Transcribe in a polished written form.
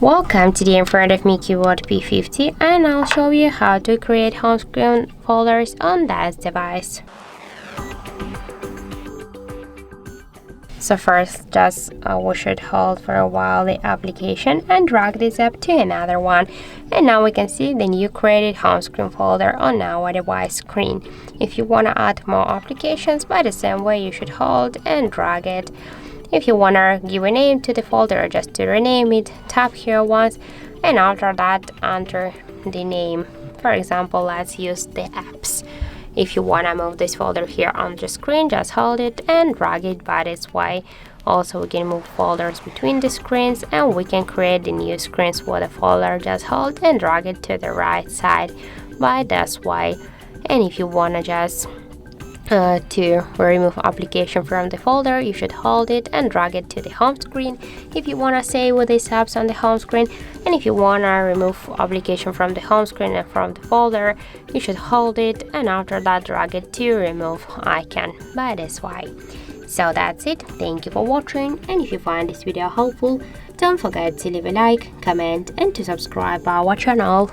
Welcome, today in front of me CUBOT P50, and I'll show you how to create home screen folders on that device. So first, we should hold for a while the application and drag this up to another one, and now we can see the new created home screen folder on our device screen. If you want to add more applications by the same way, you should hold and drag it. If you want to give a name to the folder, just to rename it, tap here once, and after that enter the name. For example, let's use the apps. If you want to move this folder here on the screen, just hold it and drag it by this way. Also, we can move folders between the screens, and we can create the new screens for the folder. Just hold and drag it to the right side by this way. And if you want to just to remove application from the folder, you should hold it and drag it to the home screen if you want to save with these apps on the home screen. And if you want to remove application from the home screen and from the folder, you should hold it and after that drag it to remove icon by this way. So that's it. Thank you for watching, and if you find this video helpful, don't forget to leave a like, comment and to subscribe our channel.